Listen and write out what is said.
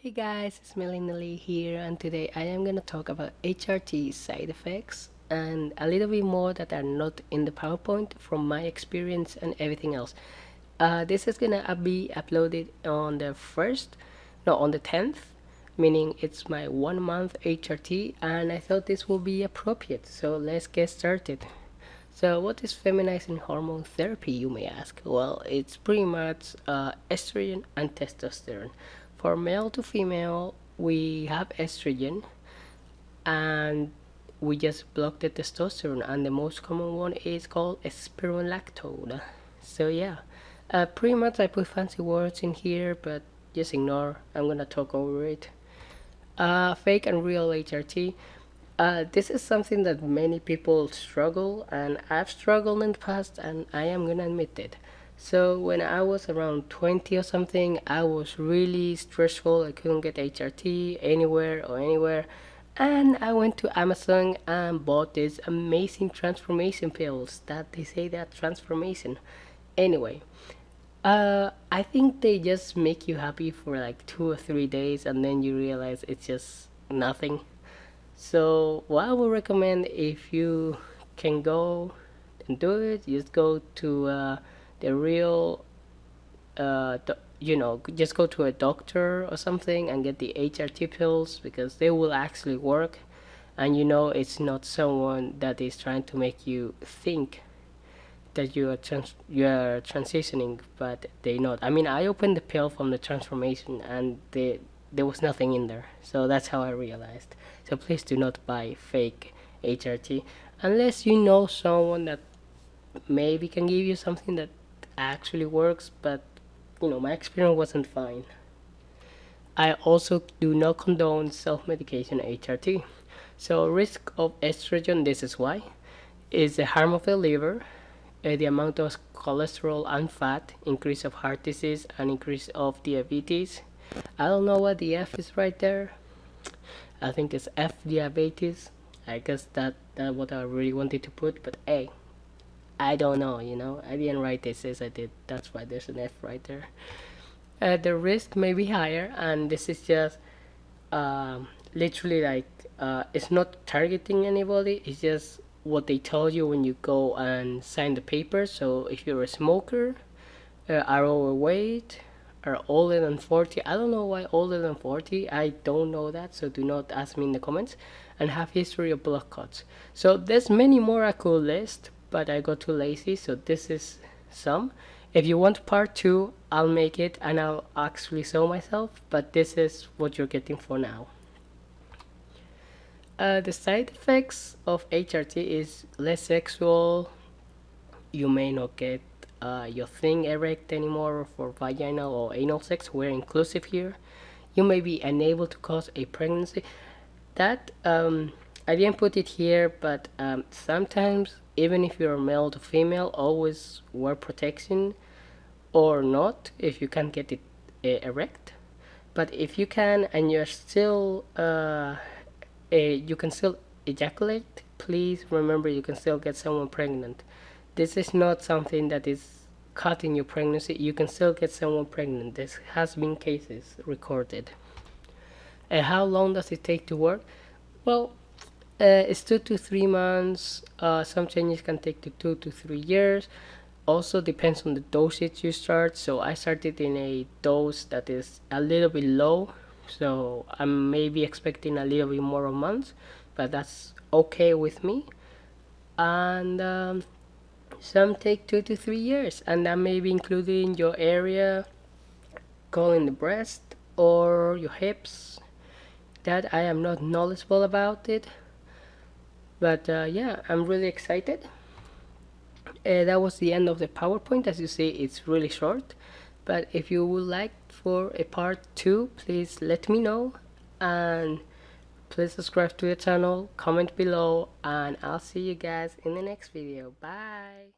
Hey guys, it's Melinda here, and today I am gonna talk about HRT side effects and a little bit more that are not in the PowerPoint from my experience and everything else. This is gonna be uploaded on the first, no, on the 10th, meaning it's my 1 month HRT, and I thought this will be appropriate. So let's get started. So, what is feminizing hormone therapy, you may ask? Well, it's pretty much estrogen and testosterone. For male to female, we have estrogen and we just block the testosterone, and the most common one is called spironolactone. So, yeah, pretty much I put fancy words in here, but just ignore, I'm gonna talk over it. Fake and real HRT. This is something that many people struggle, and I've struggled in the past, and I am gonna admit it. So when I was around 20 or something, I was really stressful. I couldn't get HRT anywhere, and I went to Amazon and bought these amazing transformation pills that they say that transformation. Anyway, I think they just make you happy for like 2 or 3 days, and then you realize it's just nothing. So what I would recommend, if you can go and do it, just go to the real, just go to a doctor or something and get the HRT pills, because they will actually work, and it's not someone that is trying to make you think that you are transitioning, but they not. I mean, I opened the pill from the transformation, and there was nothing in there. So that's how I realized. So please do not buy fake HRT unless you know someone that maybe can give you something that actually works. But my experience wasn't fine. I also do not condone self-medication HRT. So risk of estrogen, this is why, is the harm of the liver, the amount of cholesterol and fat, increase of heart disease, and increase of diabetes. I don't know what the F is right there. I think it's F diabetes. I guess that what I really wanted to put, but hey, I don't know. I didn't write this as I did. That's why there's an F right there. The risk may be higher, and this is just literally like it's not targeting anybody. It's just what they tell you when you go and sign the paper. So if you're a smoker, are overweight, are older than 40, I don't know why older than 40, I don't know that, so do not ask me in the comments, and have history of blood cuts. So there's many more I could list, but I got too lazy, so this is some. If you want part 2, I'll make it, and I'll actually show myself, but this is what you're getting for now. The side effects of HRT is less sexual. You may not get your thing erect anymore for vaginal or anal sex. We're inclusive here. You may be unable to cause a pregnancy. That I didn't put it here, but sometimes, even if you're male to female, always wear protection, or not if you can't get it erect. But if you can, and you're still you can still ejaculate, please remember you can still get someone pregnant. This is not something that is cutting your pregnancy. You can still get someone pregnant. This has been cases recorded. How long does it take to work? Well, it's 2 to 3 months. Some changes can take to 2 to 3 years. Also depends on the dosage you start. So I started in a dose that is a little bit low, so I'm maybe expecting a little bit more of months, but that's okay with me. And some take 2 to 3 years, and that may be including your area, calling the breast or your hips. That I am not knowledgeable about it, but yeah, I'm really excited. That was the end of the PowerPoint. As you see, it's really short, but if you would like for a part 2, please let me know, and please subscribe to the channel, comment below, and I'll see you guys in the next video. Bye.